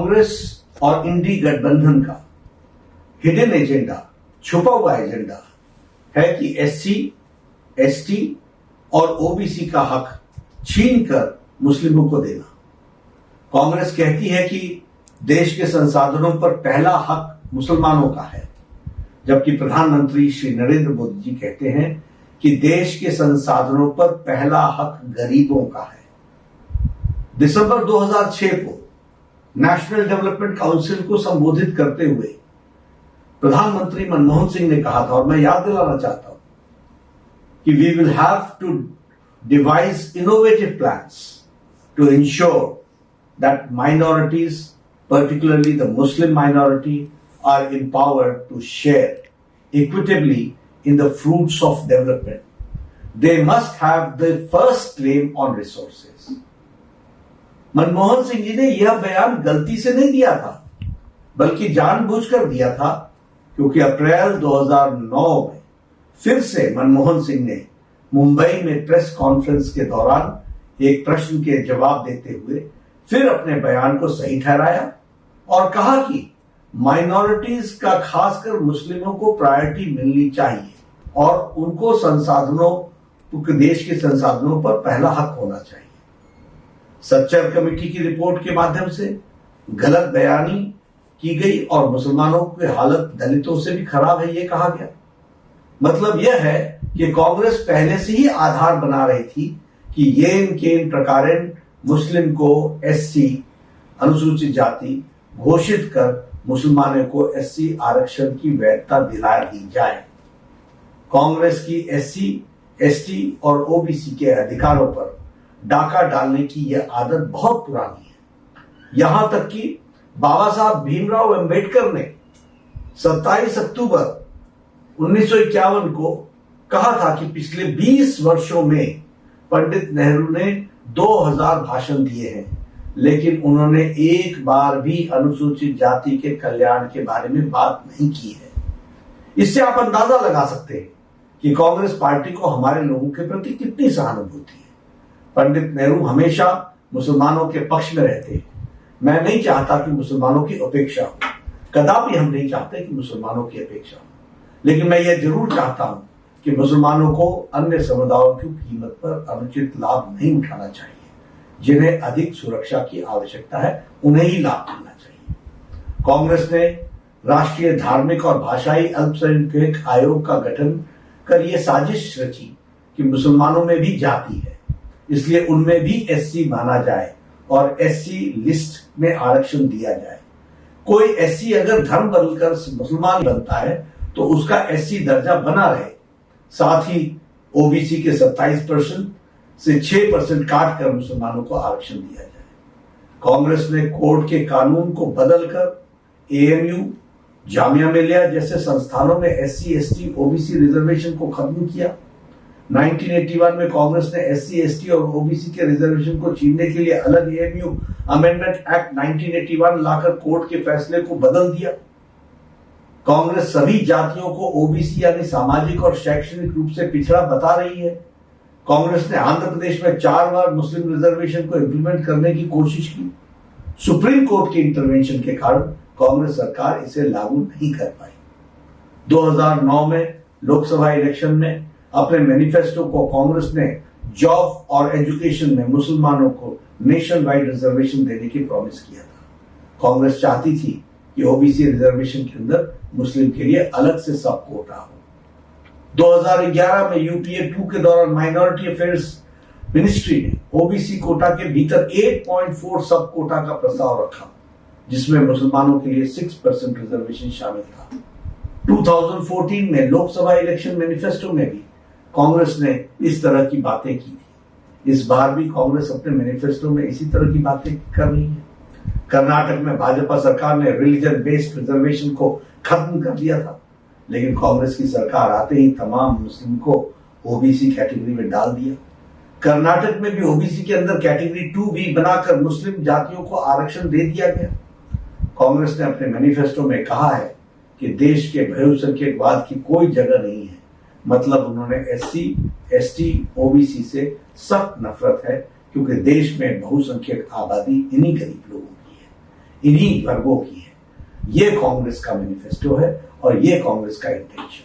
कांग्रेस और इंडी गठबंधन का हिडन एजेंडा, छुपा हुआ एजेंडा है कि एससी, एसटी और ओबीसी का हक छीनकर मुस्लिमों को देना। कांग्रेस कहती है कि देश के संसाधनों पर पहला हक मुसलमानों का है, जबकि प्रधानमंत्री श्री नरेंद्र मोदी जी कहते हैं कि देश के संसाधनों पर पहला हक गरीबों का है। दिसंबर 2006 को नेशनल डेवलपमेंट काउंसिल को संबोधित करते हुए प्रधानमंत्री मनमोहन सिंह ने कहा था, और मैं याद दिलाना चाहता हूं कि we will have to devise innovative plans to ensure that minorities, particularly the Muslim minority, are empowered to share equitably in the fruits of development. They must have the first claim on resources. Manmohan Singh ji ने यह बयान गलती से नहीं दिया था, बल्कि जानबूझकर दिया था, क्योंकि अप्रैल 2009 में फिर से मनमोहन सिंह ने मुंबई में प्रेस कॉन्फ्रेंस के दौरान एक प्रश्न के जवाब देते हुए फिर अपने बयान को सही ठहराया और कहा कि माइनॉरिटीज का, खासकर मुस्लिमों को प्रायोरिटी मिलनी चाहिए और उनको संसाधनों, देश के संसाधनों पर पहला हक होना चाहिए। सच्चर कमेटी की रिपोर्ट के माध्यम से गलत बयानी की गई और मुसलमानों की हालत दलितों से भी खराब है, यह कहा गया। मतलब यह है कि कांग्रेस पहले से ही आधार बना रही थी कि येन केन प्रकारेण मुस्लिम को एससी, अनुसूचित जाति घोषित कर मुसलमानों को एससी आरक्षण की वैधता दिला दी जाए। कांग्रेस की एससी, एसटी और ओबीसी के अधिकारों पर डाका डालने की यह आदत बहुत पुरानी है। यहां तक कि बाबा साहब भीमराव अंबेडकर ने 27 अक्टूबर 1951 को कहा था कि पिछले 20 वर्षों में पंडित नेहरू ने 2000 भाषण दिए हैं, लेकिन उन्होंने एक बार भी अनुसूचित जाति के कल्याण के बारे में बात नहीं की है। इससे आप अंदाजा लगा सकते हैं कि कांग्रेस पार्टी को हमारे लोगों के प्रति कितनी सहानुभूति है। पंडित नेहरू हमेशा मुसलमानों के पक्ष में रहते हैं। मैं नहीं चाहता कि मुसलमानों की उपेक्षा हो, कदापि हम नहीं चाहते कि मुसलमानों की अपेक्षा हो, लेकिन मैं यह जरूर चाहता हूं कि मुसलमानों को अन्य समुदायों की कीमत पर अनुचित लाभ नहीं उठाना चाहिए। जिन्हें अधिक सुरक्षा की आवश्यकता है उन्हें ही लाभ मिलना चाहिए। कांग्रेस ने राष्ट्रीय धार्मिक और भाषाई अल्पसंख्यक आयोग का गठन कर यह साजिश रची कि मुसलमानों में भी जाति है, इसलिए उनमें भी एससी माना जाए और एससी लिस्ट में आरक्षण दिया जाए। कोई एससी अगर धर्म बदलकर मुसलमान बनता है तो उसका एससी दर्जा बना रहे। साथ ही ओबीसी के 27% से 6% काट कर मुसलमानों को आरक्षण दिया जाए। कांग्रेस ने कोर्ट के कानून को बदलकर एएमयू, जामिया मिलिया जैसे संस्थानों में एससी, एसटी, ओबीसी रिजर्वेशन को खत्म किया। 1981 में कांग्रेस ने एससी, एसटी और ओबीसी के रिजर्वेशन को छीनने के लिए अलग एएमयू अमेंडमेंट एक्ट 1981 लाकर कोर्ट के फैसले को बदल दिया। कांग्रेस सभी जातियों को ओबीसी यानी सामाजिक और शैक्षणिक रूप से पिछड़ा बता रही है। कांग्रेस ने आंध्र प्रदेश में 4 बार मुस्लिम रिजर्वेशन को इंप्लीमेंट करने की कोशिश की। सुप्रीम कोर्ट के इंटरवेंशन के कारण कांग्रेस सरकार इसे लागू नहीं कर पाई। 2009 में लोकसभा इलेक्शन में अपने मैनिफेस्टो को कांग्रेस ने जॉब और एजुकेशन में मुसलमानों को नेशन वाइड रिजर्वेशन देने की प्रॉमिस किया था। कांग्रेस चाहती थी कि ओबीसी रिजर्वेशन के अंदर मुस्लिम के लिए अलग से सब कोटा हो। 2011 में यूपीए 2 के दौरान माइनॉरिटी अफेयर्स मिनिस्ट्री ने ओबीसी कोटा के भीतर 8.4 सब कोटा का प्रस्ताव रखा, जिसमें मुसलमानों के लिए 6% रिजर्वेशन शामिल था। 2014 में लोकसभा इलेक्शन मैनिफेस्टो में भी कांग्रेस ने इस तरह की बातें की थी। इस बार भी कांग्रेस अपने मैनिफेस्टो में इसी तरह की बातें कर रही है। कर्नाटक में भाजपा सरकार ने रिलीजन बेस्ड रिजर्वेशन को खत्म कर दिया था, लेकिन कांग्रेस की सरकार आते ही तमाम मुस्लिम को ओबीसी कैटेगरी में डाल दिया। कर्नाटक में भी ओबीसी के अंदर कैटेगरी 2B बनाकर मुस्लिम जातियों को आरक्षण दे दिया गया। कांग्रेस ने अपने मैनिफेस्टो में कहा है कि देश के बहुसंख्यकवाद की कोई जगह नहीं है। मतलब उन्होंने एससी, एसटी, ओबीसी से सख्त नफरत है, क्योंकि देश में बहुसंख्यक आबादी इन्हीं गरीब लोगों की इन्हीं वर्गों की है। ये कांग्रेस का मैनिफेस्टो है और ये कांग्रेस का इंटेंशन है।